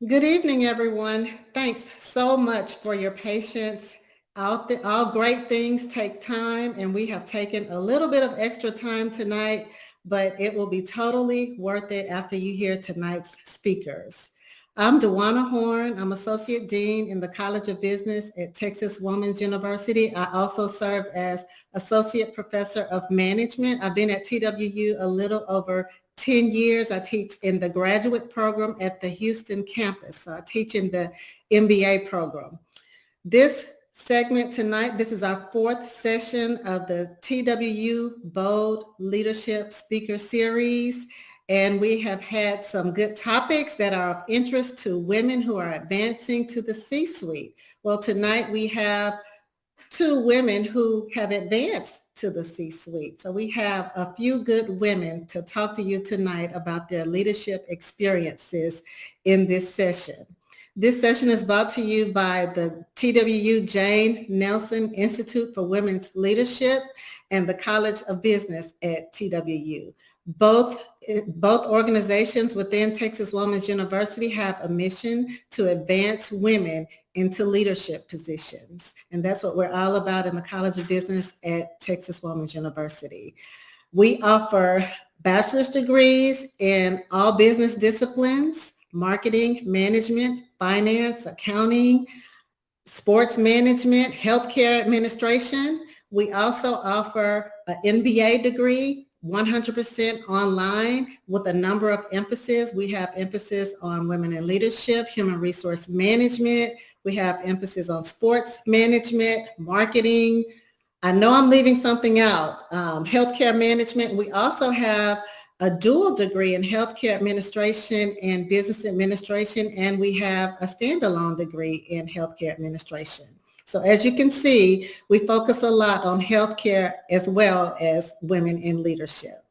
Good evening, everyone. Thanks so much for your patience. All great things take time, and we have taken a little bit of extra time tonight, but it will be totally worth it after you hear tonight's speakers. I'm Dwana Horn. I'm Associate Dean in the College of Business at Texas Women's University. I also serve as Associate Professor of Management. I've been at TWU a little over 10 years. I teach in the graduate program at the Houston campus. So I teach in the MBA program. This segment tonight, this is our fourth session of the TWU Bold Leadership Speaker Series. And we have had some good topics that are of interest to women who are advancing to the C-suite. Well, tonight we have two women who have advanced to the C-suite. So we have a few good women to talk to you tonight about their leadership experiences in this session. This session is brought to you by the TWU Jane Nelson Institute for Women's Leadership and the College of Business at TWU. Both organizations within Texas Women's University have a mission to advance women into leadership positions. And that's what we're all about in the College of Business at Texas Women's University. We offer bachelor's degrees in all business disciplines: marketing, management, finance, accounting, sports management, healthcare administration. We also offer an MBA degree, 100% online, with a number of emphasis. We have emphasis on women in leadership, human resource management. We have emphasis on sports management, marketing. I know I'm leaving something out. Healthcare management. We also have a dual degree in healthcare administration and business administration, and we have a standalone degree in healthcare administration. So as you can see, we focus a lot on healthcare as well as women in leadership.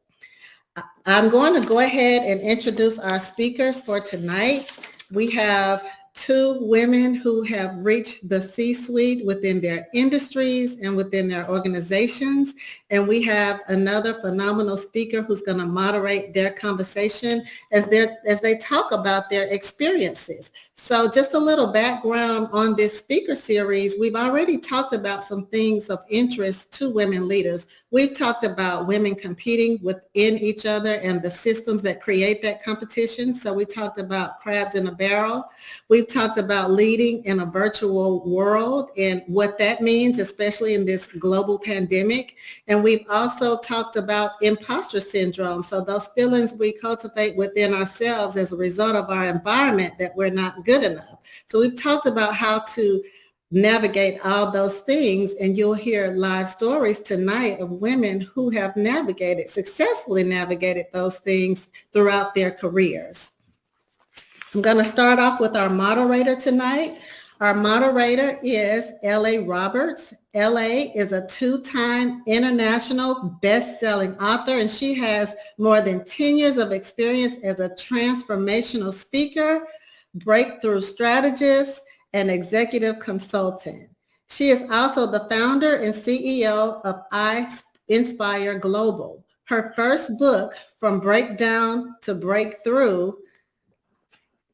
I'm going to go ahead and introduce our speakers for tonight. We have two women who have reached the C-suite within their industries and within their organizations. And we have another phenomenal speaker who's going to moderate their conversation as they talk about their experiences. So just a little background on this speaker series. We've already talked about some things of interest to women leaders. We've talked about women competing within each other and the systems that create that competition. So we talked about crabs in a barrel. We've talked about leading in a virtual world and what that means, especially in this global pandemic. And we've also talked about imposter syndrome. So those feelings we cultivate within ourselves as a result of our environment that we're not good enough. So we've talked about how to navigate all those things, and you'll hear live stories tonight of women who have successfully navigated those things throughout their careers. I'm going to start off with our moderator tonight. Our moderator is L.A. Roberts. L.A. is a two-time international best-selling author, and she has more than 10 years of experience as a transformational speaker, breakthrough strategist, and executive consultant. She is also the founder and CEO of I Inspire Global. Her first book, From Breakdown to Breakthrough,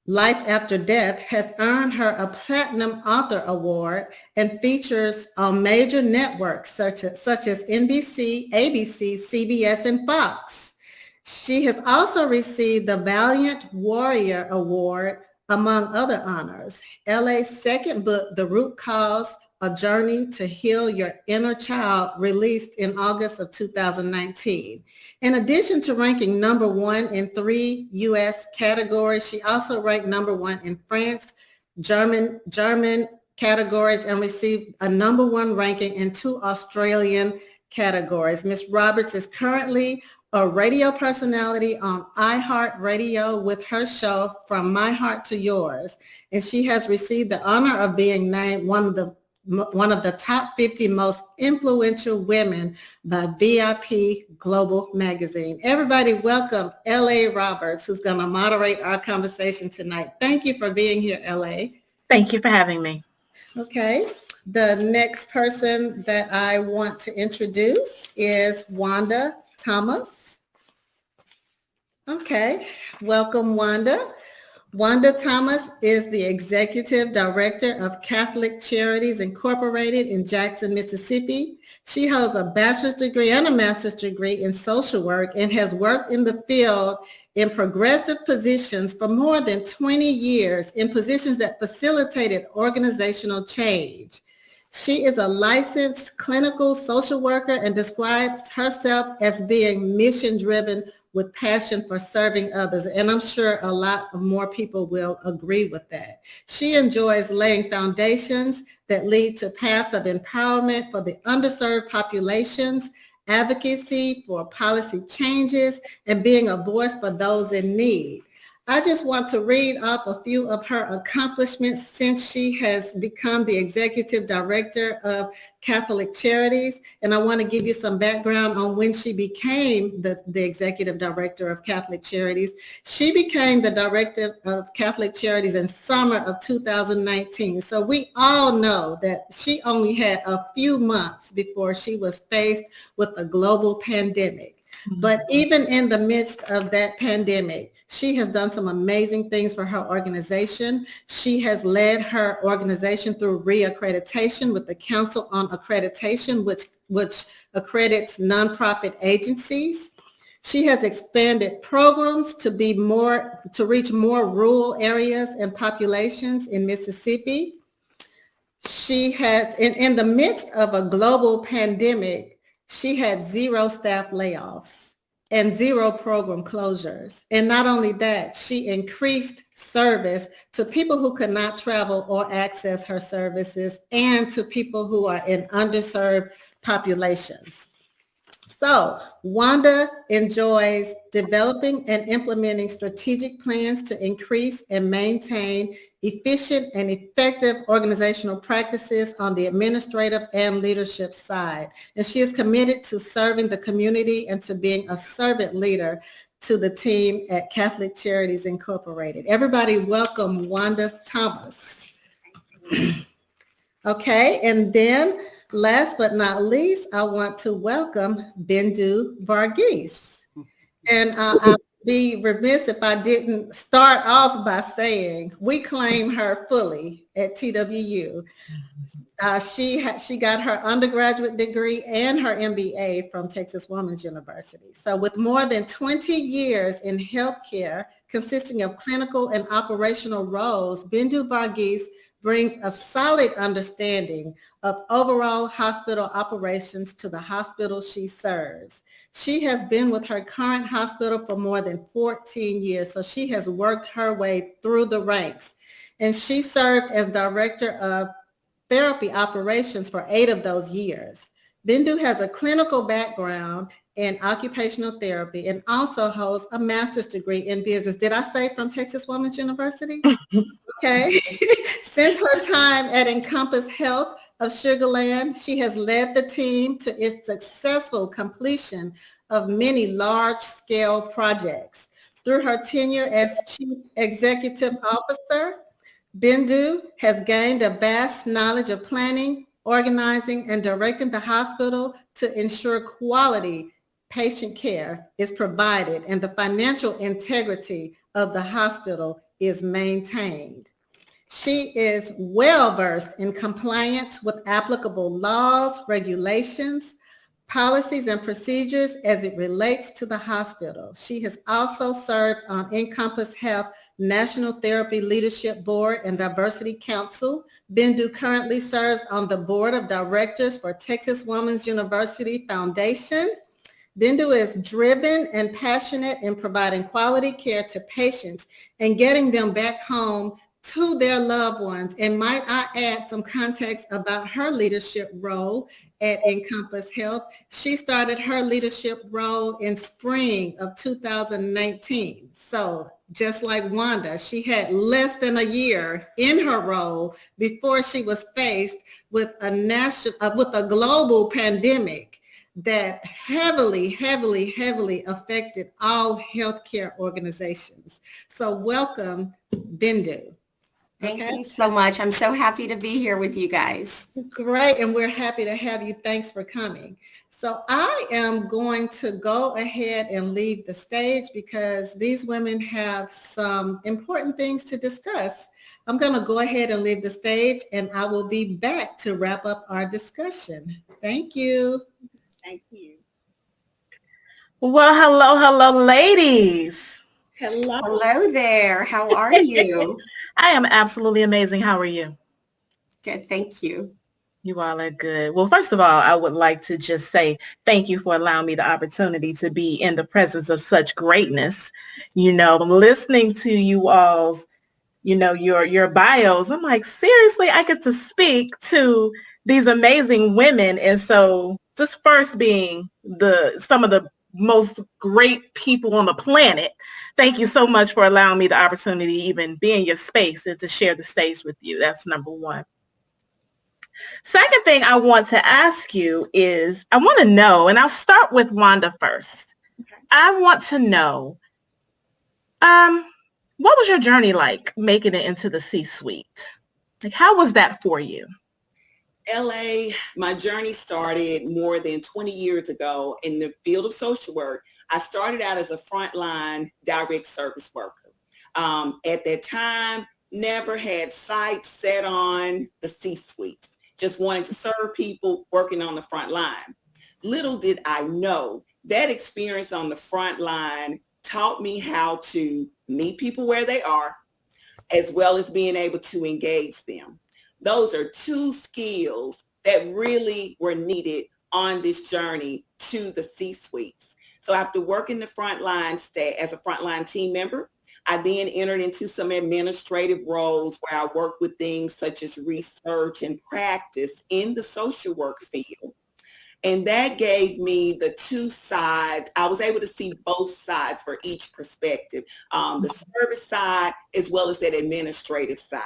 Life After Death, has earned her a Platinum Author Award and features on major networks such as NBC, ABC, CBS, and Fox. She has also received the Valiant Warrior Award, among other honors. LA's second book, The Root Cause, A Journey to Heal Your Inner Child, released in August of 2019. In addition to ranking number one in 3 U.S. categories, she also ranked number one in France, German categories, and received a number one ranking in 2 Australian categories. Ms. Roberts is currently a radio personality on iHeartRadio with her show From My Heart to Yours, and she has received the honor of being named one of the top 50 most influential women by VIP Global Magazine. Everybody welcome L.A. Roberts, who's going to moderate our conversation tonight. Thank you for being here, L.A. Thank you for having me. Okay. The next person that I want to introduce is Wanda Thomas. Okay, welcome, Wanda. Wanda Thomas is the Executive Director of Catholic Charities Incorporated in Jackson, Mississippi. She holds a bachelor's degree and a master's degree in social work and has worked in the field in progressive positions for more than 20 years in positions that facilitated organizational change. She is a licensed clinical social worker and describes herself as being mission-driven with passion for serving others. And I'm sure a lot of more people will agree with that. She enjoys laying foundations that lead to paths of empowerment for the underserved populations, advocacy for policy changes, and being a voice for those in need. I just want to read off a few of her accomplishments since she has become the Executive Director of Catholic Charities. And I want to give you some background on when she became the Executive Director of Catholic Charities. She became the Director of Catholic Charities in summer of 2019. So we all know that she only had a few months before she was faced with a global pandemic. But even in the midst of that pandemic, she has done some amazing things for her organization. She has led her organization through reaccreditation with the Council on Accreditation, which accredits nonprofit agencies. She has expanded programs to reach more rural areas and populations in Mississippi. She has, in the midst of a global pandemic, she had 0 staff layoffs and 0 program closures. And not only that, she increased service to people who could not travel or access her services and to people who are in underserved populations. So Wanda enjoys developing and implementing strategic plans to increase and maintain efficient and effective organizational practices on the administrative and leadership side. And she is committed to serving the community and to being a servant leader to the team at Catholic Charities Incorporated. Everybody welcome Wanda Thomas. Okay, and then last but not least, I want to welcome Bindu Varghese. And I'll be remiss if I didn't start off by saying we claim her fully at TWU. She got her undergraduate degree and her MBA from Texas Women's University. So with more than 20 years in healthcare, consisting of clinical and operational roles, Bindu Varghese brings a solid understanding of overall hospital operations to the hospital she serves. She has been with her current hospital for more than 14 years, so she has worked her way through the ranks. And she served as director of therapy operations for 8 of those years. Bindu has a clinical background in occupational therapy and also holds a master's degree in business. Did I say from Texas Women's University? Okay. Since her time at Encompass Health of Sugar Land, she has led the team to its successful completion of many large-scale projects. Through her tenure as Chief Executive Officer, Bindu has gained a vast knowledge of planning, organizing, and directing the hospital to ensure quality patient care is provided and the financial integrity of the hospital is maintained. She is well-versed in compliance with applicable laws, regulations, policies, and procedures as it relates to the hospital. She has also served on Encompass Health National Therapy Leadership Board and Diversity Council. Bindu currently serves on the Board of Directors for Texas Women's University Foundation. Bindu is driven and passionate in providing quality care to patients and getting them back home to their loved ones. And might I add some context about her leadership role at Encompass Health? She started her leadership role in spring of 2019. So just like Wanda, she had less than a year in her role before she was faced with a global pandemic that heavily affected all healthcare organizations. So welcome, Bindu. Thank Okay. you so much. I'm so happy to be here with you guys. Great, and we're happy to have you. Thanks for coming. So I am going to go ahead and leave the stage because these women have some important things to discuss. I'm going to go ahead and leave the stage, and I will be back to wrap up our discussion. Thank you. Thank you. Well, hello, ladies. Hello. Hello there. How are you? I am absolutely amazing. How are you? Good. Thank you. You all are good. Well, first of all, I would like to just say thank you for allowing me the opportunity to be in the presence of such greatness. Listening to you all's, your bios, I'm like, seriously, I get to speak to these amazing women. And so just first being some of the most great people on the planet, thank you so much for allowing me the opportunity to even be in your space and to share the stage with you. That's number one. Second thing I want to ask you is I want to know, and I'll start with Wanda first. Okay. I want to know, what was your journey like making it into the C-suite? Like, how was that for you? LA, my journey started more than 20 years ago in the field of social work. I started out as a frontline direct service worker. At that time, never had sights set on the C-suites. Just wanted to serve people working on the front line. Little did I know that experience on the front line taught me how to meet people where they are, as well as being able to engage them. Those are two skills that really were needed on this journey to the C-suites. So after working the front line as a frontline team member, I then entered into some administrative roles where I worked with things such as research and practice in the social work field. And that gave me the two sides. I was able to see both sides for each perspective, the service side as well as that administrative side.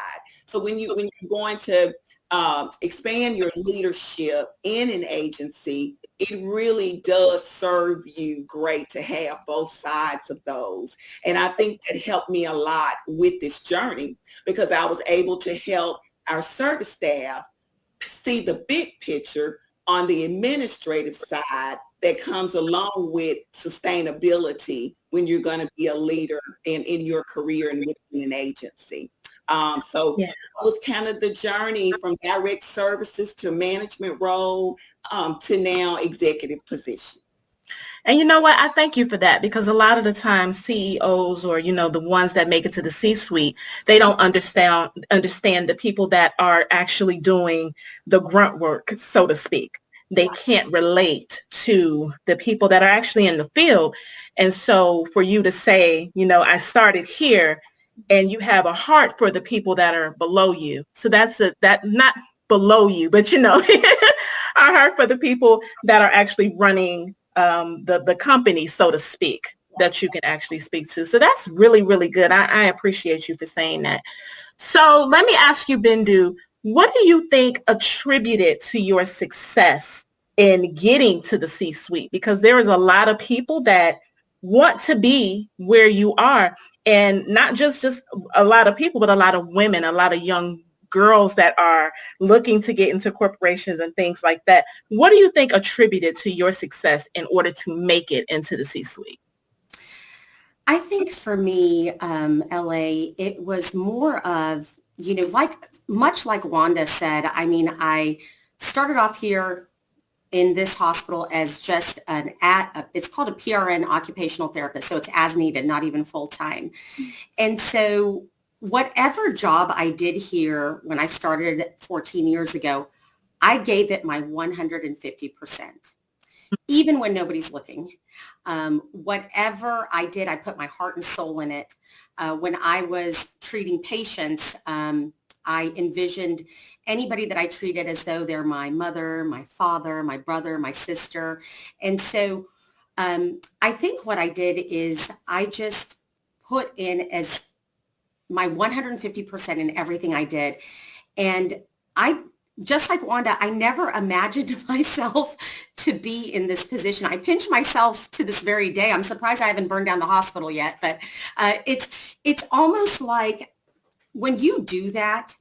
So when you're going to expand your leadership in an agency, it really does serve you great to have both sides of those. And I think that helped me a lot with this journey because I was able to help our service staff see the big picture on the administrative side that comes along with sustainability when you're going to be a leader in your career and within an agency. So Yeah. It was kind of the journey from direct services to management role to now executive position. And you know what? I thank you for that because a lot of the time CEOs or, the ones that make it to the C-suite, they don't understand the people that are actually doing the grunt work, so to speak. They can't relate to the people that are actually in the field. And so for you to say, I started here and you have a heart for the people that are below you. So that not below you, but a heart for the people that are actually running the company, so to speak, that you can actually speak to. So that's really, really good. I appreciate you for saying that. So let me ask you, Bindu, what do you think attributed to your success in getting to the C-suite? Because there is a lot of people that want to be where you are, and not just a lot of people, but a lot of women, a lot of young girls that are looking to get into corporations and things like that. What do you think attributed to your success in order to make it into the C-suite? I think for me, LA, it was more of, much like Wanda said, I started off here in this hospital as just it's called a PRN occupational therapist. So it's as needed, not even full time. And so whatever job I did here when I started 14 years ago, I gave it my 150%, even when nobody's looking. Whatever I did, I put my heart and soul in it. When I was treating patients, I envisioned anybody that I treated as though they're my mother, my father, my brother, my sister. And so I think what I did is I just put in as my 150% in everything I did. And just like Wanda, I never imagined myself to be in this position. I pinch myself to this very day. I'm surprised I haven't burned down the hospital yet, but it's almost like when you do that,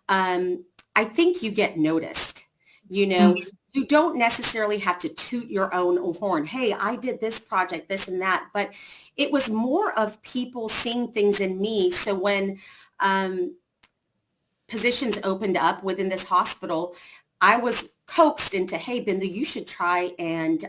I think you get noticed. You know, you don't necessarily have to toot your own horn. Hey, I did this project, this and that. But it was more of people seeing things in me. So when positions opened up within this hospital, I was coaxed into, hey, Bindu, you should try and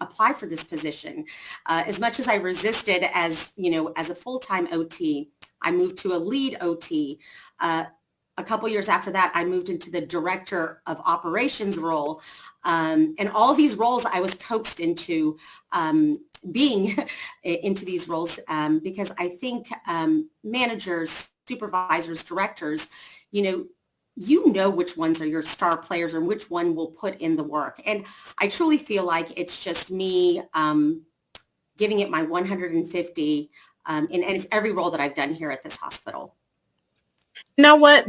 apply for this position. As much as I resisted as, you know, as a full-time OT, I moved to a lead OT. A couple years after that, I moved into the director of operations role. And all these roles I was coaxed into being into these roles because I think managers, supervisors, directors, you know which ones are your star players and which one will put in the work. And I truly feel like it's just me giving it my 150 in every role that I've done here at this hospital. You know what?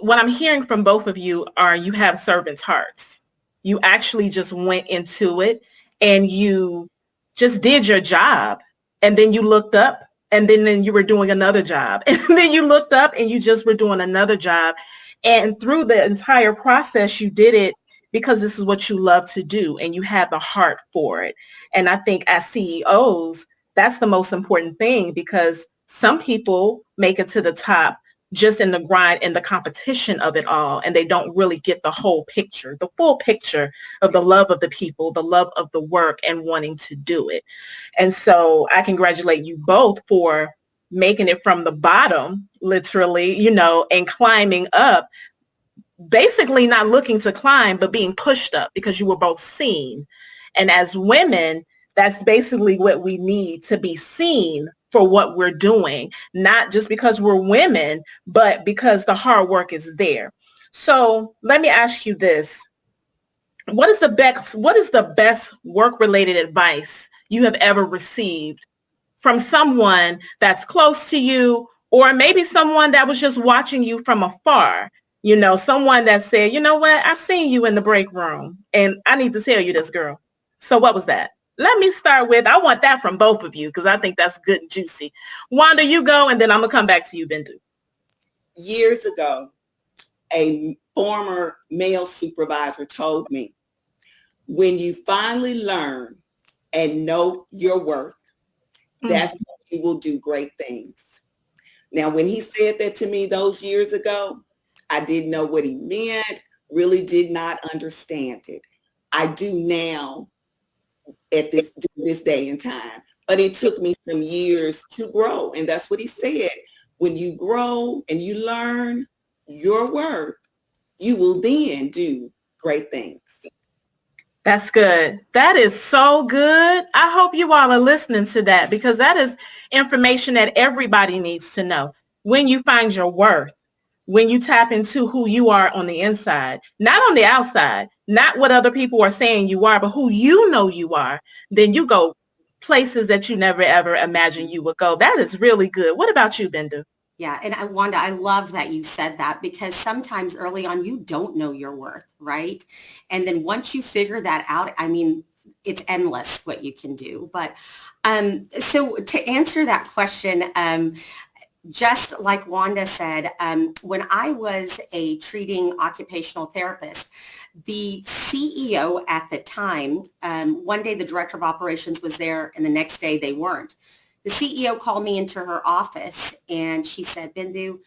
What I'm hearing from both of you are you have servants' hearts. You actually just went into it and you just did your job. And then you looked up and then you were doing another job. And then you looked up and you just were doing another job. And through the entire process, you did it because this is what you love to do and you have the heart for it. And I think as CEOs, that's the most important thing because some people make it to the top just in the grind and the competition of it all. And they don't really get the whole picture, the full picture of the love of the people, the love of the work and wanting to do it. And so I congratulate you both for making it from the bottom, literally, and climbing up, basically not looking to climb, but being pushed up because you were both seen. And as women, that's basically what we need, to be seen for what we're doing, not just because we're women, but because the hard work is there. So let me ask you this. What is the best work-related advice you have ever received from someone that's close to you, or maybe someone that was just watching you from afar? Someone that said, you know what, I've seen you in the break room and I need to tell you this, girl. So what was that? Let me start with, I want that from both of you because I think that's good and juicy. Wanda, you go, and then I'm going to come back to you, Bindu. Years ago, a former male supervisor told me, when you finally learn and know your worth, that's when you will do great things. Now, when he said that to me those years ago, I didn't know what he meant, really did not understand it. I do now at this day and time, but it took me some years to grow. And that's what he said. When you grow and you learn your worth, you will then do great things. That's good. That is so good. I hope you all are listening to that because that is information that everybody needs to know. When you find your worth, when you tap into who you are on the inside, not on the outside, not what other people are saying you are, but who you know you are, then you go places that you never, ever imagined you would go. That is really good. What about you, Bindu? Yeah. And Wanda, I love that you said that because sometimes early on, you don't know your worth, right? And then once you figure that out, I mean, it's endless what you can do. But so to answer that question, just like Wanda said, when I was a treating occupational therapist, the CEO at the time, one day the director of operations was there and the next day they weren't. The CEO called me into her office and she said, Bindu,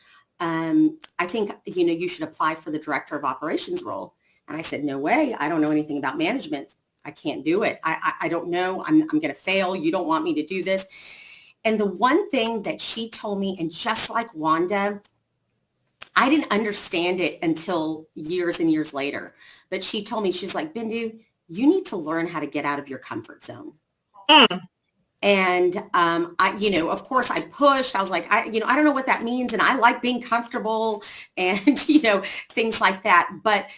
I think, you should apply for the director of operations role. And I said, no way. I don't know anything about management. I can't do it. I don't know. I'm going to fail. You don't want me to do this. And the one thing that she told me, and just like Wanda, I didn't understand it until years and years later. But she told me, she's like, Bindu, you need to learn how to get out of your comfort zone. And, of course I pushed. I was like, I don't know what that means. And I like being comfortable and, things like that. But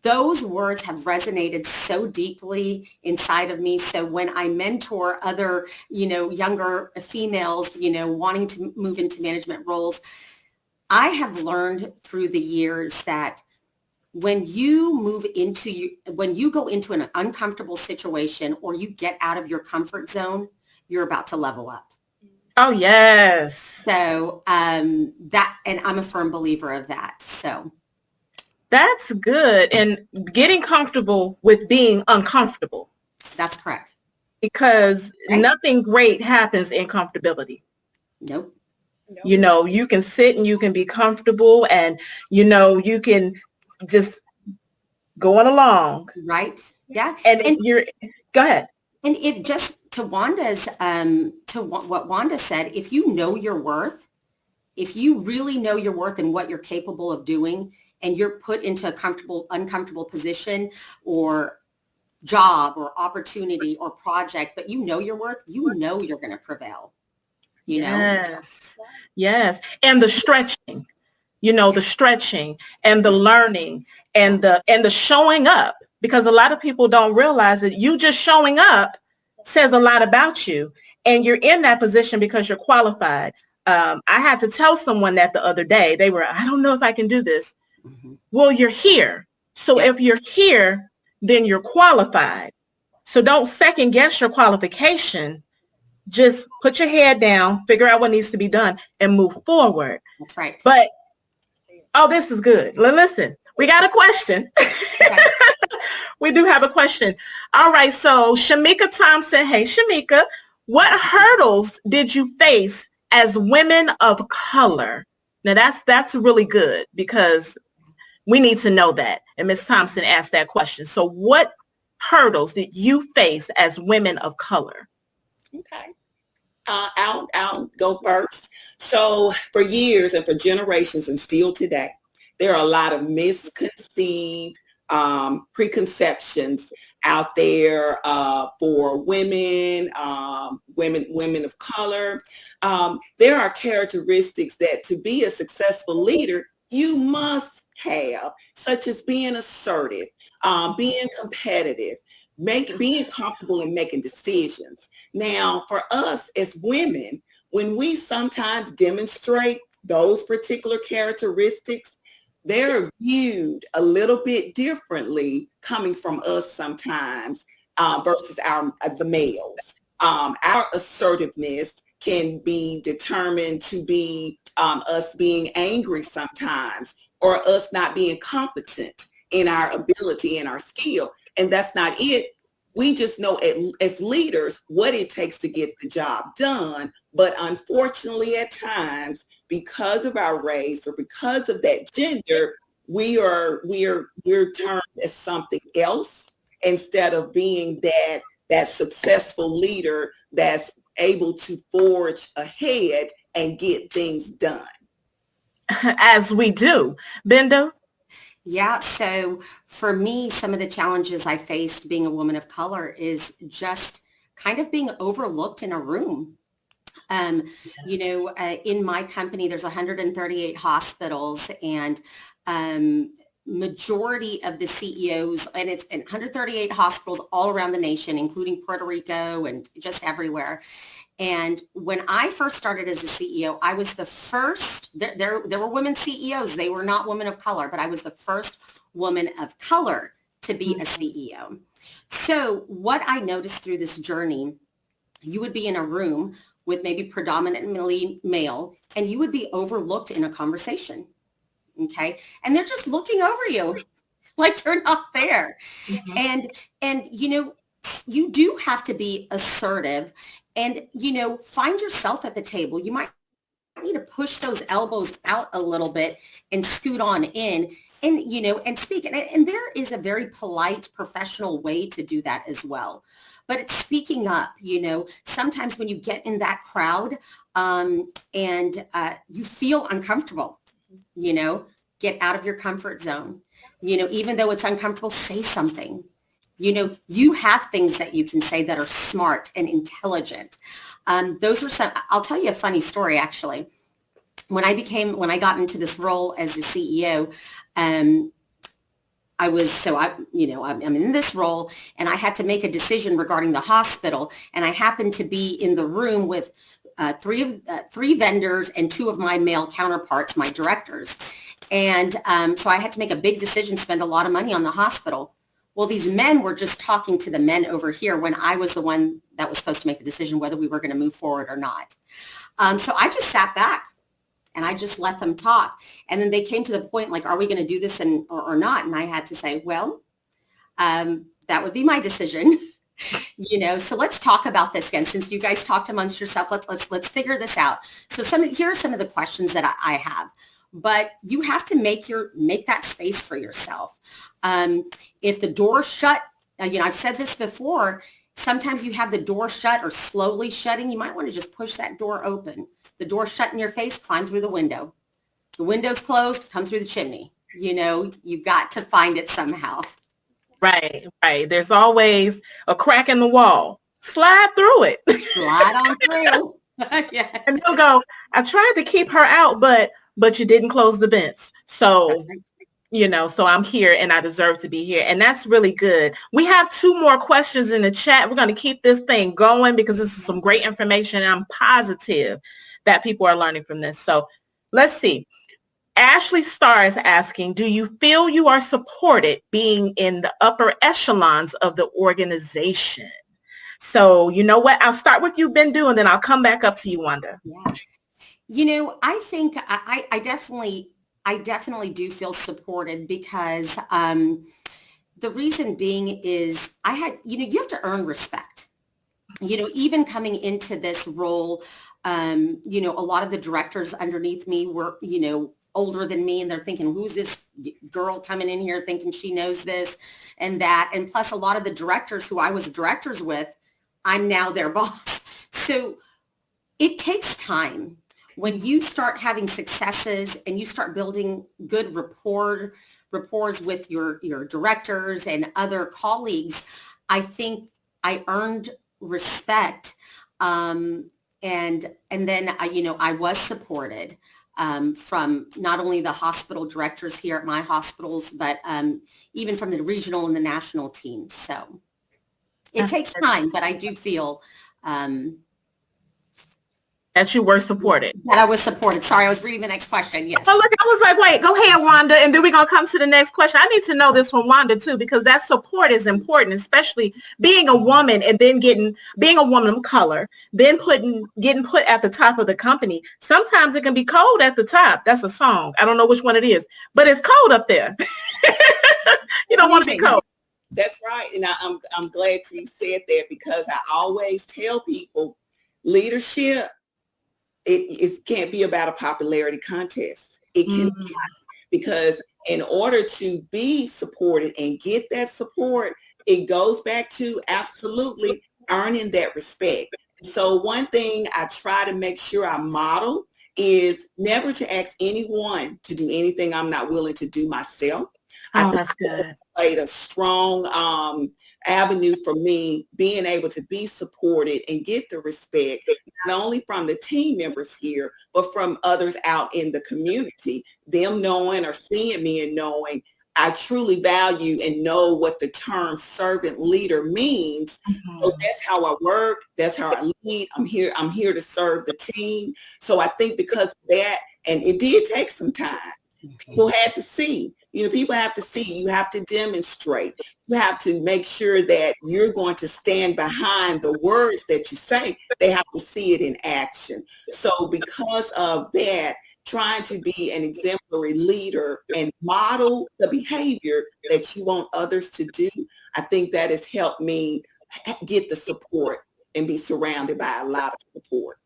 those words have resonated so deeply inside of me. So when I mentor other, younger females, wanting to move into management roles, I have learned through the years that when you go into an uncomfortable situation or you get out of your comfort zone, you're about to level up. Oh, yes. So and I'm a firm believer of that. So That's good. And getting comfortable with being uncomfortable, that's correct. because Right? nothing great happens in comfortability. Nope. You know, you can sit and you can be comfortable, and, you know, you can just going along. Right. Yeah. And And go ahead. And if just to Wanda's, what Wanda said, if you know your worth, if you really know your worth and what you're capable of doing, and you're put into a uncomfortable position or job or opportunity or project, but you know your worth, you know you're going to prevail, you know? Yes. Yes. And the stretching, you know, the stretching and the learning and the showing up, because a lot of people don't realize that you just showing up says a lot about you, and you're in that position because you're qualified. I had to tell someone that the other day. They were, I don't know if I can do this. Mhm. Well, you're here. So Yep. if you're here, then you're qualified. So don't second guess your qualification. Just put your head down, figure out what needs to be done, and move forward. That's right. But, oh, this is good. Listen, we got a question. Okay. We do have a question. All right. So Shamika Thompson, hey, Shamika, what hurdles did you face as women of color? Now that's really good, because we need to know that. And Ms. Thompson asked that question. So what hurdles did you face as women of color? Okay. I'll go first. So for years and for generations and still today, there are a lot of misconceived preconceptions out there for women, women of color. There are characteristics that to be a successful leader, you must have, such as being assertive, being competitive, being comfortable in making decisions. Now, for us as women, when we sometimes demonstrate those particular characteristics, they're viewed a little bit differently coming from us sometimes versus the males. Our assertiveness can be determined to be us being angry sometimes, or us not being competent in our ability and our skill. And that's not it. We just know as leaders what it takes to get the job done. But unfortunately, at times, because of our race or because of that gender, we're termed as something else instead of being that successful leader that's able to forge ahead and get things done. As we do. Bendo? Yeah. So for me, some of the challenges I faced being a woman of color is just kind of being overlooked in a room. In my company, there's 138 hospitals, and majority of the CEOs, and it's in 138 hospitals all around the nation, including Puerto Rico and just everywhere. And when I first started as a CEO, I was the first, there were women CEOs. They were not women of color, but I was the first woman of color to be a CEO. So what I noticed through this journey, you would be in a room with maybe predominantly male, and you would be overlooked in a conversation. Okay. And they're just looking over you like you're not there. Mm-hmm. And, you do have to be assertive and, find yourself at the table. You might need to push those elbows out a little bit and scoot on in and, and speak. And there is a very polite, professional way to do that as well. But it's speaking up, sometimes when you get in that crowd and you feel uncomfortable, get out of your comfort zone, even though it's uncomfortable, say something. You have things that you can say that are smart and intelligent. Those are some, I'll tell you a funny story, actually. When I got into this role as a CEO, I'm in this role and I had to make a decision regarding the hospital. And I happened to be in the room with three vendors and two of my male counterparts, my directors. And so I had to make a big decision, spend a lot of money on the hospital. Well, these men were just talking to the men over here when I was the one that was supposed to make the decision whether we were going to move forward or not. So I just sat back and I just let them talk. And then they came to the point like, are we going to do this or not? And I had to say, well, that would be my decision. So let's talk about this again. Since you guys talked amongst yourself, let's figure this out. So here are some of the questions that I have, but you have to make that space for yourself. If the door shut, I've said this before, sometimes you have the door shut or slowly shutting. You might want to just push that door open. The door shut in your face, climb through the window. The window's closed, come through the chimney. You've got to find it somehow. Right. There's always a crack in the wall. Slide through it. Slide on through. Yeah. And they'll go, I tried to keep her out, but you didn't close the vents. So, right. So I'm here and I deserve to be here. And that's really good. We have 2 more questions in the chat. We're going to keep this thing going because this is some great information. And I'm positive that people are learning from this. So let's see. Ashley Starr is asking, do you feel you are supported being in the upper echelons of the organization? So you know what? I'll start with you, Bindu, and then I'll come back up to you, Wanda. Yeah. I think I definitely do feel supported because the reason being is you have to earn respect. Even coming into this role, a lot of the directors underneath me were, older than me, and they're thinking, who's this girl coming in here thinking she knows this and that? And plus a lot of the directors who I was directors with, I'm now their boss. So it takes time. When you start having successes and you start building good rapports with your directors and other colleagues, I think I earned respect. And then I was supported from not only the hospital directors here at my hospitals, but even from the regional and the national teams. So it takes time, but I do feel that you were supported. That I was supported. Sorry, I was reading the next question. Yes. Oh, look, I was like, wait, go ahead, Wanda. And then we're going to come to the next question. I need to know this from Wanda, too, because that support is important, especially being a woman and then being a woman of color, then getting put at the top of the company. Sometimes it can be cold at the top. That's a song. I don't know which one it is, but it's cold up there. You don't want to be cold. That's right. And I'm glad you said that because I always tell people leadership, it can't be about a popularity contest. It can not, because in order to be supported and get that support, it goes back to absolutely earning that respect. So one thing I try to make sure I model is never to ask anyone to do anything I'm not willing to do myself. Oh, that's good. Played a strong avenue for me being able to be supported and get the respect, not only from the team members here, but from others out in the community, them knowing or seeing me and knowing I truly value and know what the term servant leader means. So that's how I work. That's how I lead. I'm here to serve the team. So I think because of that, and it did take some time, people had to see. People have to see. You have to demonstrate. You have to make sure that you're going to stand behind the words that you say. They have to see it in action. So because of that, trying to be an exemplary leader and model the behavior that you want others to do, I think that has helped me get the support and be surrounded by a lot of support.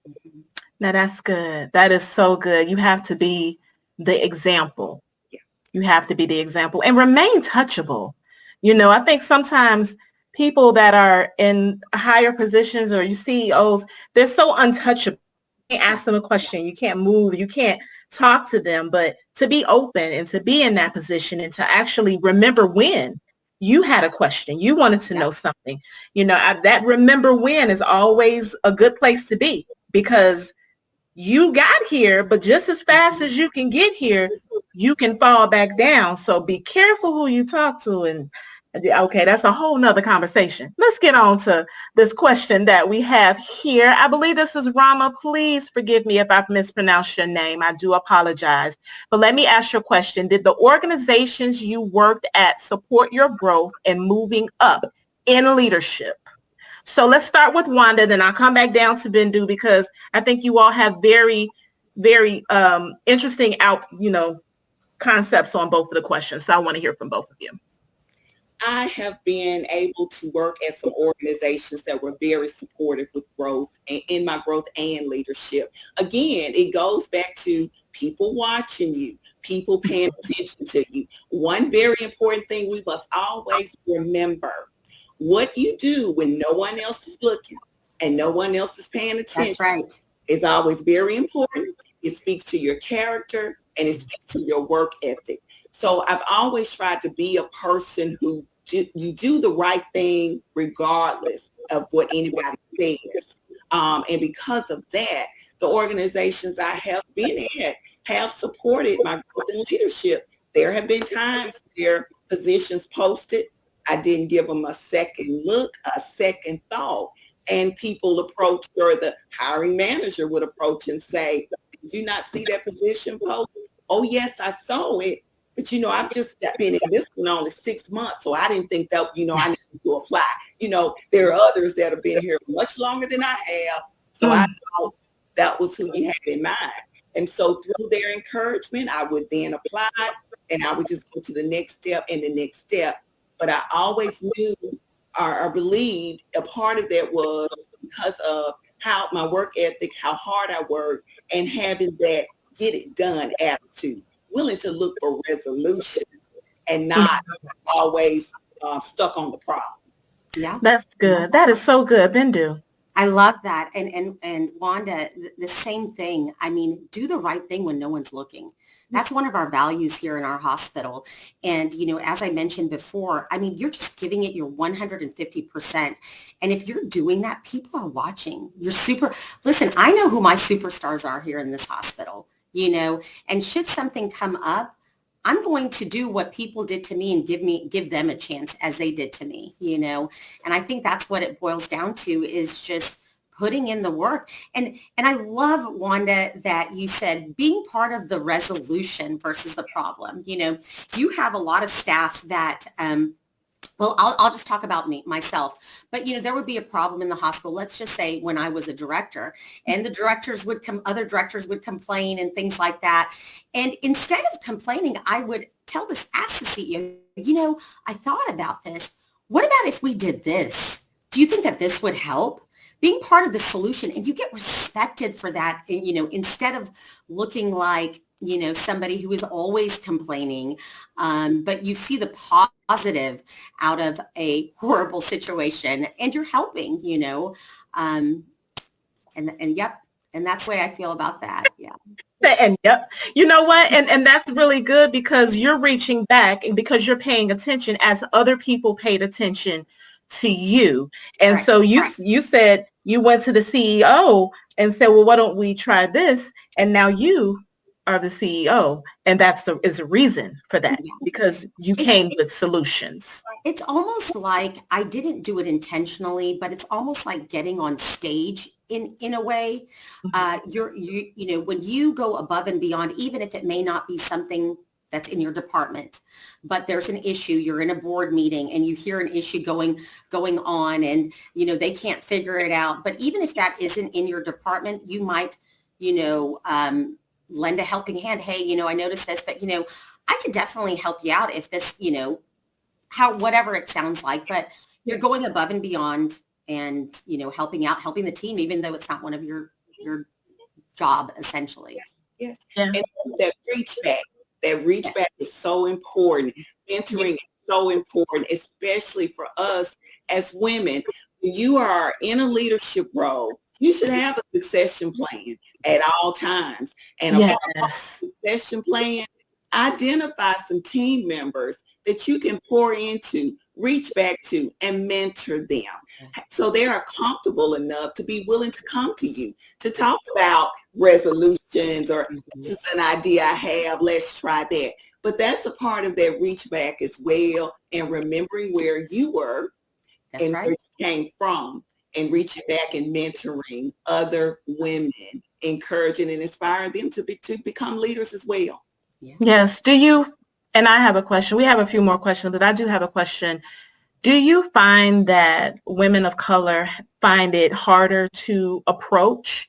Now that's good. That is so good. You have to be the example. You have to be the example and remain touchable. I think sometimes people that are in higher positions or you CEOs, they're so untouchable. You can't ask them a question. You can't move. You can't talk to them. But to be open and to be in that position and to actually remember when you had a question, you wanted to know something, that remember when is always a good place to be because you got here, but just as fast as you can get here, you can fall back down. So be careful who you talk to. And okay, that's a whole nother conversation. Let's get on to this question that we have here. I believe this is Rama. Please forgive me if I've mispronounced your name. I do apologize. But let me ask your question. Did the organizations you worked at support your growth and moving up in leadership? So let's start with Wanda, then I'll come back down to Bindu, because I think you all have very, very interesting concepts on both of the questions. So I want to hear from both of you. I have been able to work at some organizations that were very supportive with growth and in my growth and leadership. Again, it goes back to people watching you, people paying attention to you. One very important thing we must always remember: what you do when no one else is looking and no one else is paying attention. That's right. Is always very important. It speaks to your character and it speaks to your work ethic. So I've always tried to be a person who you do the right thing regardless of what anybody says. And because of that, the organizations I have been at have supported my growth and leadership. There have been times where positions posted, I didn't give them a second look, a second thought. And people approach, or the hiring manager would approach and say, "Did you not see that position post?" "Oh, yes, I saw it. But, I've just been in this one only 6 months, so I didn't think that, I needed to apply." There are others that have been here much longer than I have. So I thought that was who you had in mind. And so through their encouragement, I would then apply, and I would just go to the next step and the next step. But I always knew or believed a part of that was because of how my work ethic, how hard I work, and having that get it done attitude, willing to look for resolution and not always stuck on the problem. Yeah. That's good. That is so good. Bindu. I love that. And Wanda, the same thing. I mean, do the right thing when no one's looking. That's one of our values here in our hospital. And, as I mentioned before, I mean, you're just giving it your 150%. And if you're doing that, people are watching. Listen, I know who my superstars are here in this hospital, and should something come up, I'm going to do what people did to me and give them a chance as they did to me, and I think that's what it boils down to, is just putting in the work. And I love, Wanda, that you said being part of the resolution versus the problem. You have a lot of staff that, well, I'll just talk about myself. But, there would be a problem in the hospital. Let's just say when I was a director, and the other directors would complain and things like that. And instead of complaining, I would ask the CEO, I thought about this. What about if we did this? Do you think that this would help? Being part of the solution, and you get respected for that, instead of looking like, somebody who is always complaining, but you see the positive out of a horrible situation and you're helping, and yep. And that's the way I feel about that. Yeah. And yep. You know what? And that's really good, because you're reaching back and because you're paying attention as other people paid attention to you. And right. So you said you went to the CEO and said, well, why don't we try this? And now you are the CEO. And is a reason for that, because you came with solutions. It's almost like I didn't do it intentionally, but it's almost like getting on stage in a way. When you go above and beyond, even if it may not be something that's in your department, but there's an issue, you're in a board meeting and you hear an issue going on, and they can't figure it out. But even if that isn't in your department, you might lend a helping hand. Hey, I noticed this, but I could definitely help you out if this, whatever it sounds like, but you're going above and beyond and helping the team, even though it's not one of your job, essentially. Yes. Yeah. And that reach back is so important. Mentoring is so important, especially for us as women. When you are in a leadership role, you should have a succession plan at all times. And a succession plan, identify some team members that you can pour into, reach back to, and mentor them, so they are comfortable enough to be willing to come to you to talk about resolutions, or this is an idea I have, let's try that. But that's a part of that reach back as well, and remembering where you were and where you came from, and reaching back and mentoring other women, encouraging and inspiring them to become leaders as well. Yeah. Yes. And I have a question. We have a few more questions, but I do have a question. Do you find that women of color find it harder to approach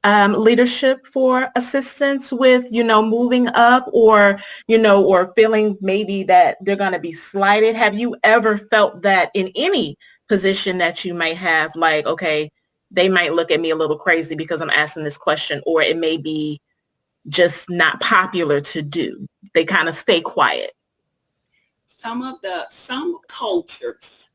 leadership for assistance with, moving up, or, or feeling maybe that they're going to be slighted? Have you ever felt that in any position that you might have, like, okay, they might look at me a little crazy because I'm asking this question, or it may be just not popular to do? They kind of stay quiet. Some cultures,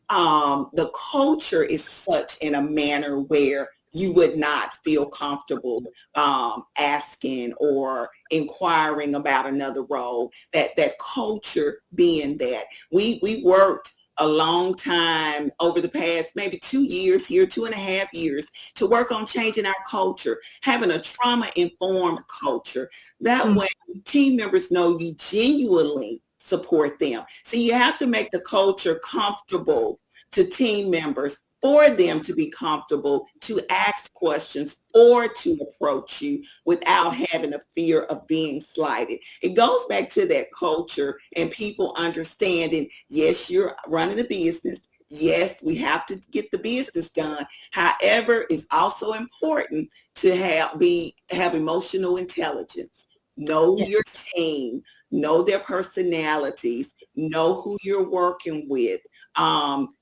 the culture is such in a manner where you would not feel comfortable asking or inquiring about another role. That culture being that we worked a long time over the past maybe 2 years here, 2.5 years, to work on changing our culture, having a trauma-informed culture. That way team members know you genuinely support them. So you have to make the culture comfortable to team members, for them to be comfortable to ask questions or to approach you without having a fear of being slighted. It goes back to that culture and people understanding, yes, you're running a business. Yes, we have to get the business done. However, it's also important to have emotional intelligence. Know your team, know their personalities, know who you're working with.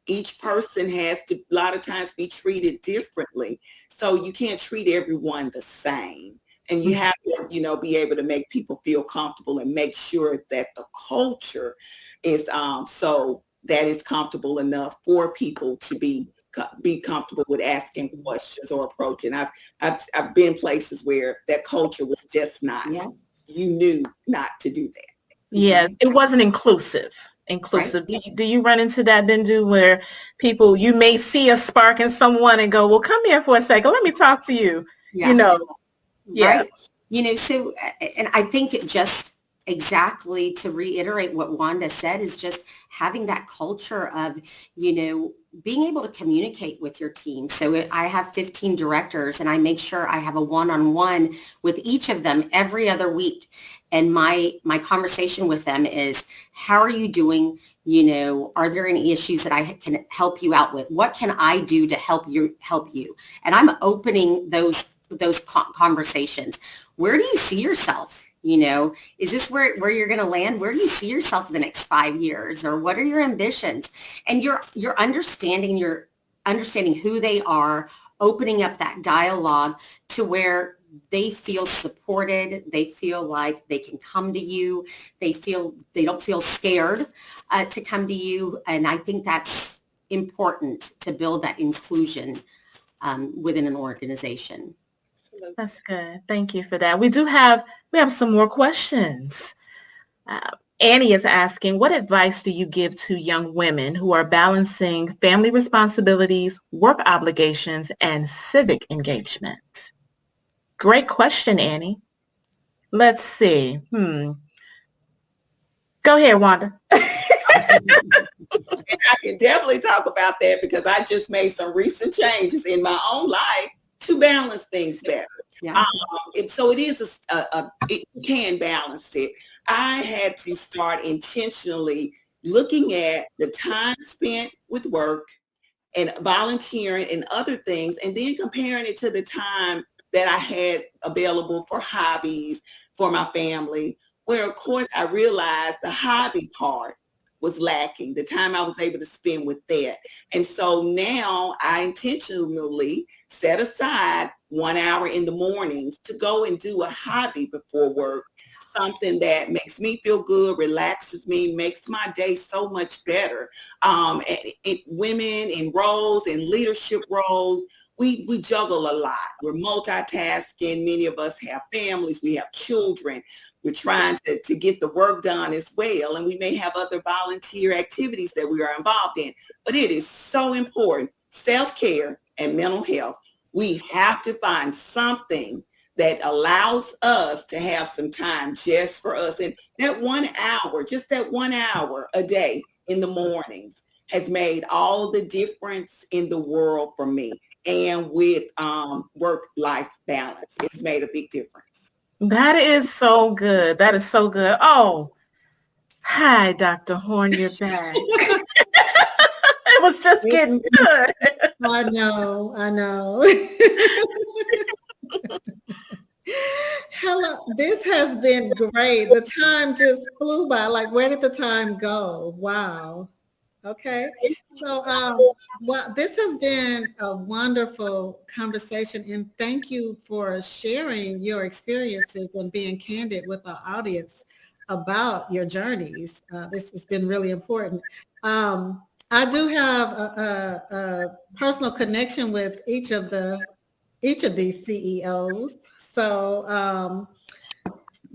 Each person has to, a lot of times, be treated differently. So you can't treat everyone the same. And you have to, be able to make people feel comfortable and make sure that the culture is so that it's comfortable enough for people to be comfortable with asking questions or approaching. I've been places where that culture was just not. Yeah. You knew not to do that. Yeah, it wasn't inclusive. Right. Do you run into that, Bindu, where people, you may see a spark in someone and go, well, come here for a second, let me talk to you. Yeah. Right. So, and I think it just exactly, to reiterate what Wanda said, is just having that culture of, being able to communicate with your team. So I have 15 directors, and I make sure I have a one-on-one with each of them every other week. And my conversation with them is, how are you doing? Are there any issues that I can help you out with? What can I do to help you? And I'm opening those conversations. Where do you see yourself? Is this where you're going to land? Where do you see yourself in the next 5 years? Or what are your ambitions? And you're understanding who they are, opening up that dialogue to where they feel supported. They feel like they can come to you. They don't feel scared to come to you. And I think that's important to build that inclusion within an organization. That's good. Thank you for that. We have some more questions. Annie is asking, what advice do you give to young women who are balancing family responsibilities, work obligations, and civic engagement? Great question, Annie. Let's see. Go ahead, Wanda. I can definitely talk about that because I just made some recent changes in my own life to balance things better. Yeah. So it is it can balance it. I had to start intentionally looking at the time spent with work and volunteering and other things, and then comparing it to the time that I had available for hobbies for my family, where of course I realized the hobby part was lacking, the time I was able to spend with that. And so now I intentionally set aside 1 hour in the mornings to go and do a hobby before work, something that makes me feel good, relaxes me, makes my day so much better. Women in roles and leadership roles, we juggle a lot. We're multitasking. Many of us have families. We have children. We're trying to get the work done as well. And we may have other volunteer activities that we are involved in. But it is so important. Self-care and mental health. We have to find something that allows us to have some time just for us. And that 1 hour, just that 1 hour a day in the mornings has made all the difference in the world for me. And with work-life balance, it's made a big difference. That is so good. That is so good. Oh, hi, Dr. Horn, you're back. It was just getting good. I know. Hello, this has been great. The time just flew by. Like, where did the time go? Wow. Okay. So, well, this has been a wonderful conversation, and thank you for sharing your experiences and being candid with our audience about your journeys. This has been really important. I do have a personal connection with each of these CEOs. So,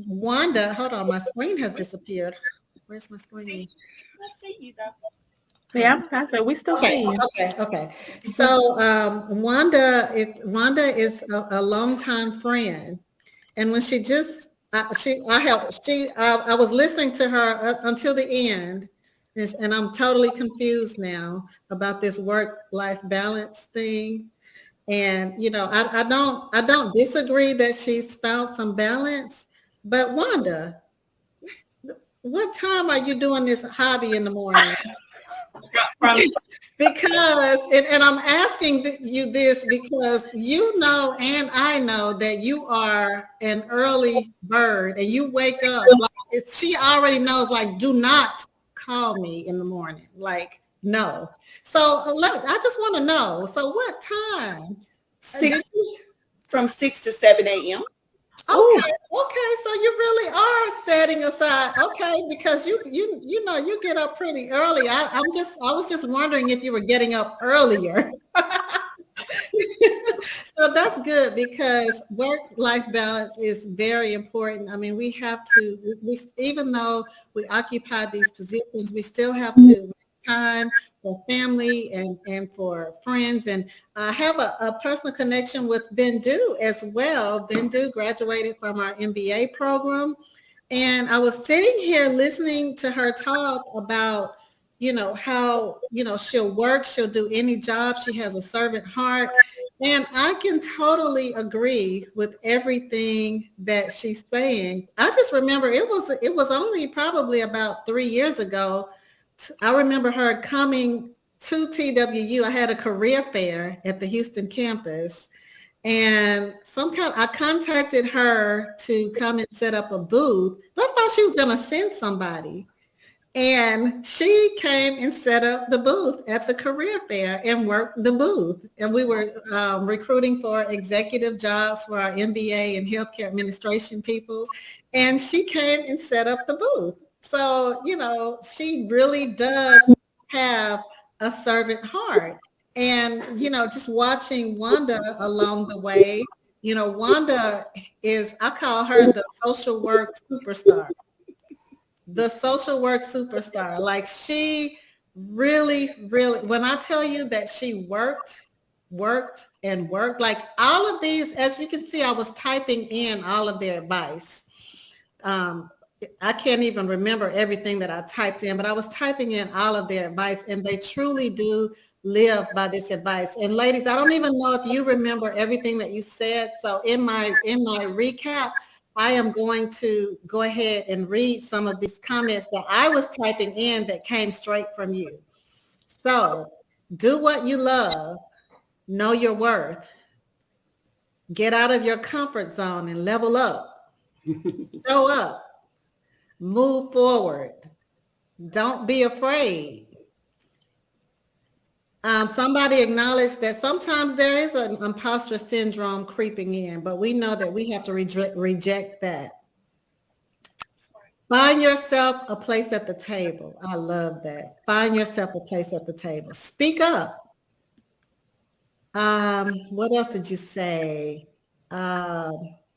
Wanda, hold on, my screen has disappeared. Where's my screen? I see you though. Yeah, I said we still see you. Okay. So Wanda is a longtime friend, and when she just I was listening to her until the end, and I'm totally confused now about this work-life balance thing. And I don't disagree that she's found some balance, but Wanda, what time are you doing this hobby in the morning? Because, and I'm asking you this because and I know that you are an early bird and you wake up, like she already knows, like, do not call me in the morning. Like, no. So I just want to know, so what time? From 6 to 7 a.m. Okay, so you really are setting aside, okay, because you get up pretty early. I was just wondering if you were getting up earlier. So that's good because work-life balance is very important. I mean, we have to, even though we occupy these positions, we still have to make time for family and for friends. And I have a personal connection with Bindu as well. Bindu graduated from our MBA program. And I was sitting here listening to her talk about, how, she'll do any job. She has a servant heart. And I can totally agree with everything that she's saying. I just remember it was only probably about 3 years ago. I remember her coming to TWU. I had a career fair at the Houston campus, and I contacted her to come and set up a booth. But I thought she was going to send somebody. And she came and set up the booth at the career fair and worked the booth. And we were recruiting for executive jobs for our MBA and healthcare administration people. And she came and set up the booth. So, she really does have a servant heart. And, just watching Wanda along the way, Wanda I call her the social work superstar. The social work superstar. Like, she really, when I tell you that she worked, like all of these, as you can see, I was typing in all of their advice. I can't even remember everything that I typed in, but I was typing in all of their advice, and they truly do live by this advice. And ladies, I don't even know if you remember everything that you said. So in my recap, I am going to go ahead and read some of these comments that I was typing in that came straight from you. So, do what you love, know your worth, get out of your comfort zone and level up, show up, move forward, don't be afraid. Somebody acknowledged that sometimes there is an imposter syndrome creeping in, but we know that we have to reject that. Find yourself a place at the table. I love that. Find yourself a place at the table. Speak up. What else did you say?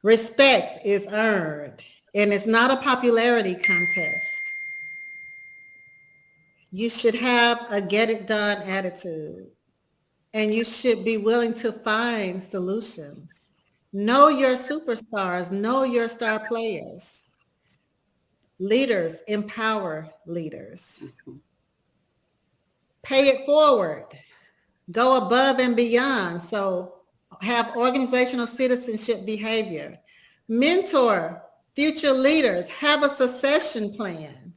Respect is earned, and it's not a popularity contest. You should have a get it done attitude, and you should be willing to find solutions. Know your superstars, know your star players. Leaders empower leaders. Pay it forward. Go above and beyond. So have organizational citizenship behavior. Mentor future leaders. Have a succession plan.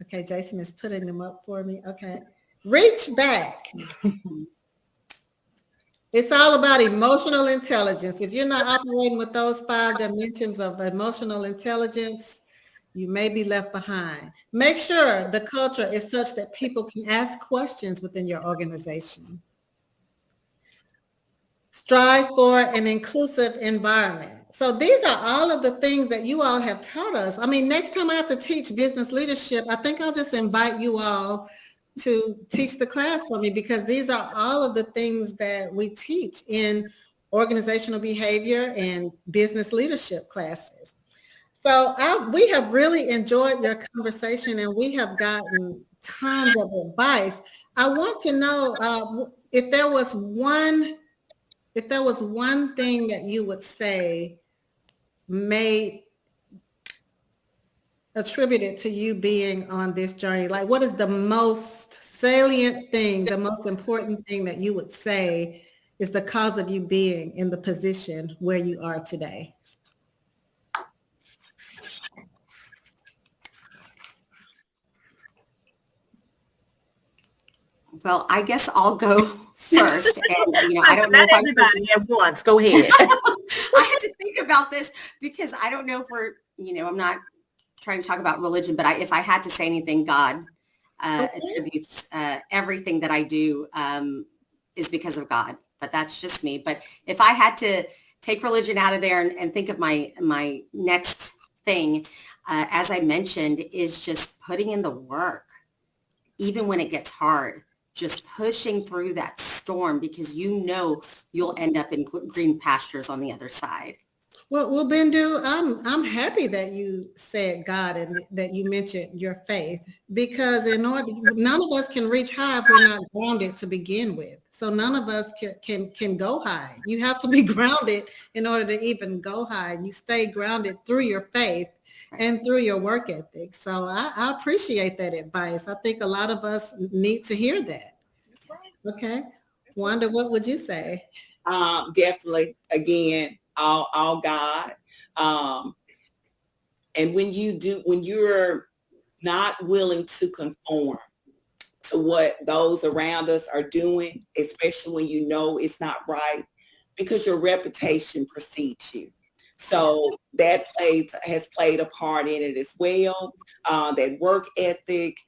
Okay, Jason is putting them up for me. Okay. Reach back. It's all about emotional intelligence. If you're not operating with those 5 dimensions of emotional intelligence, you may be left behind. Make sure the culture is such that people can ask questions within your organization. Strive for an inclusive environment. So these are all of the things that you all have taught us. I mean, next time I have to teach business leadership, I think I'll just invite you all to teach the class for me, because these are all of the things that we teach in organizational behavior and business leadership classes. So we have really enjoyed your conversation, and we have gotten tons of advice. I want to know if there was one thing that you would say made attributed to you being on this journey. Like, what is the most salient thing, the most important thing that you would say is the cause of you being in the position where you are today? Well, I guess I'll go first. And, I don't know if I'm everybody at once. Go ahead. I had to think about this because I don't know if we're, I'm not trying to talk about religion, but if I had to say anything, God attributes everything that I do is because of God. But that's just me. But if I had to take religion out of there and think of my next thing, as I mentioned, is just putting in the work, even when it gets hard. Just pushing through that storm, because you'll end up in green pastures on the other side. Well, Bindu, I'm happy that you said God and that you mentioned your faith, because none of us can reach high if we're not grounded to begin with. So none of us can go high. You have to be grounded in order to even go high. And you stay grounded through your faith and through your work ethic. So I appreciate that advice. I think a lot of us need to hear that. That's right. Okay. Wanda, what would you say? Definitely, again, all God. And when you're not willing to conform to what those around us are doing, especially when you know it's not right, because your reputation precedes you. So that has played a part in it as well. That work ethic,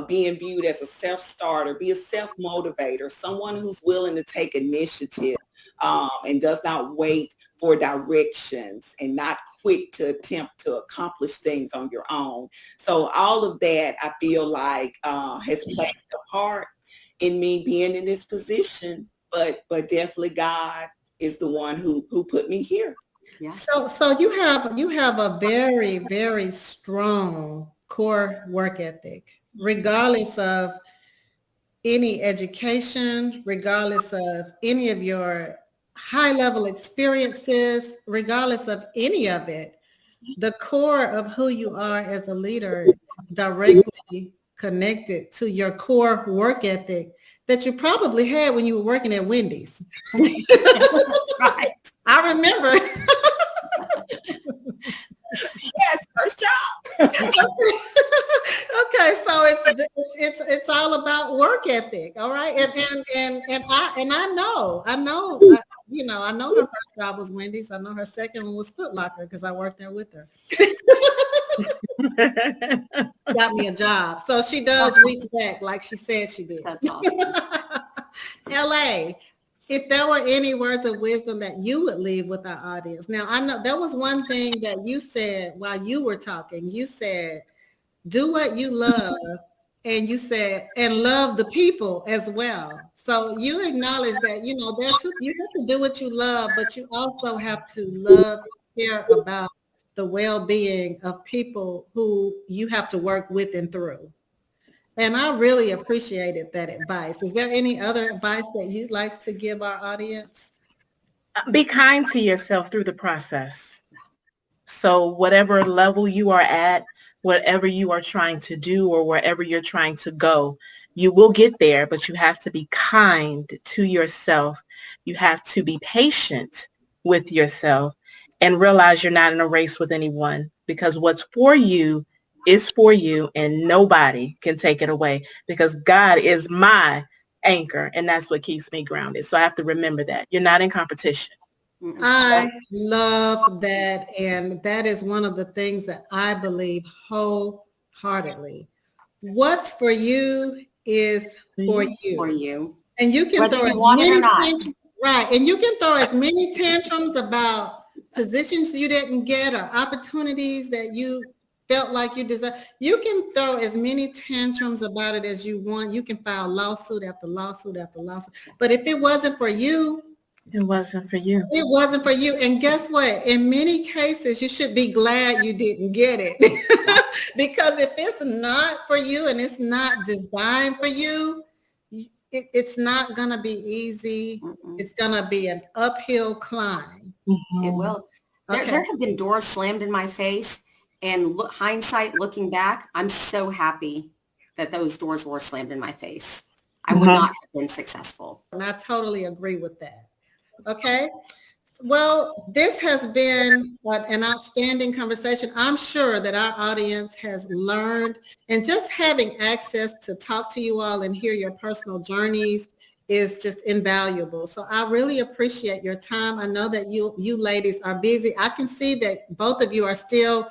being viewed as a self-starter, be a self-motivator, someone who's willing to take initiative and does not wait for directions and not quick to attempt to accomplish things on your own. So all of that, I feel like has played a part in me being in this position, but definitely God is the one who put me here. Yeah. So you have a very, very strong core work ethic, regardless of any education, regardless of any of your high level experiences, regardless of any of it. The core of who you are as a leader is directly connected to your core work ethic that you probably had when you were working at Wendy's. Right. I remember. Yes, first job. Okay, so it's all about work ethic, all right, and I know, I know her first job was Wendy's. I know her second one was Foot Locker because I worked there with her. Got me a job, so she does reach back like she said she did. That's awesome. LA, if there were any words of wisdom that you would leave with our audience. Now, I know there was one thing that you said while you were talking. You said, do what you love, and you said, and love the people as well. So you acknowledge that, you have to do what you love, but you also have to love and care about the well-being of people who you have to work with and through. And I really appreciated that advice. Is there any other advice that you'd like to give our audience? Be kind to yourself through the process. So whatever level you are at, whatever you are trying to do or wherever you're trying to go, you will get there, but you have to be kind to yourself. You have to be patient with yourself and realize you're not in a race with anyone, because what's for you is for you and nobody can take it away because God is my anchor and that's what keeps me grounded. So I have to remember that. You're not in competition. I love that. And that is one of the things that I believe wholeheartedly. What's for you is for you. For you. And you can Whether throw you as want it or many not. tantrums, right? And you can throw as many tantrums about positions you didn't get or opportunities that you felt like you deserve. You can throw as many tantrums about it as you want. You can file lawsuit after lawsuit after lawsuit. But if it wasn't for you, it wasn't for you. It wasn't for you. And guess what? In many cases, you should be glad you didn't get it. Because if it's not for you and it's not designed for you, it's not going to be easy. It's going to be an uphill climb. It will. Okay. There have been doors slammed in my face, and hindsight, looking back, I'm so happy that those doors were slammed in my face. I would not have been successful. And I totally agree with that. Okay. Well, this has been an outstanding conversation. I'm sure that our audience has learned, and just having access to talk to you all and hear your personal journeys is just invaluable. So I really appreciate your time. I know that you ladies are busy. I can see that both of you are still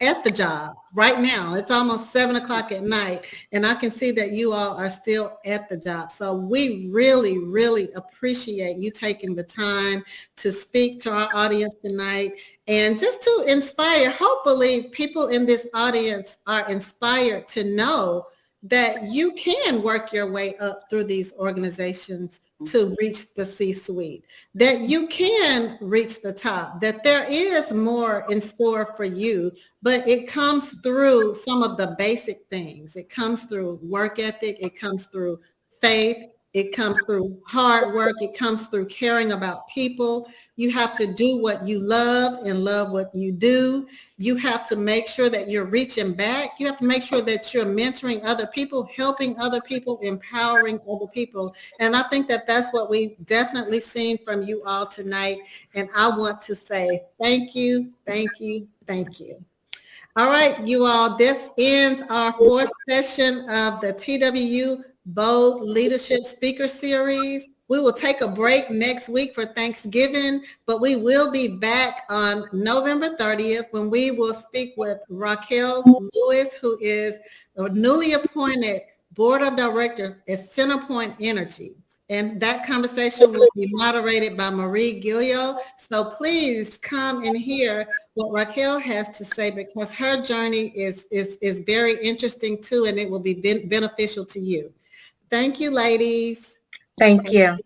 at the job right now. It's almost 7:00 at night, and I can see that you all are still at the job. So we really, really appreciate you taking the time to speak to our audience tonight and just to inspire. Hopefully people in this audience are inspired to know that you can work your way up through these organizations to reach the C-suite, that you can reach the top, that there is more in store for you, but it comes through some of the basic things. It comes through work ethic. It comes through faith. It comes through hard work. It comes through caring about people. You have to do what you love and love what you do. You have to make sure that you're reaching back. You have to make sure that you're mentoring other people, helping other people, empowering other people. And I think that that's what we've definitely seen from you all tonight. And I want to say thank you, thank you, thank you. All right, you all, this ends our 4th session of the TWU Bold Leadership Speaker Series. We will take a break next week for Thanksgiving, but we will be back on November 30th when we will speak with Raquel Lewis, who is the newly appointed Board of Directors at Centerpoint Energy. And that conversation will be moderated by Marie Gilio. So please come and hear what Raquel has to say, because her journey is very interesting too, and it will be beneficial to you. Thank you, ladies. Thank you.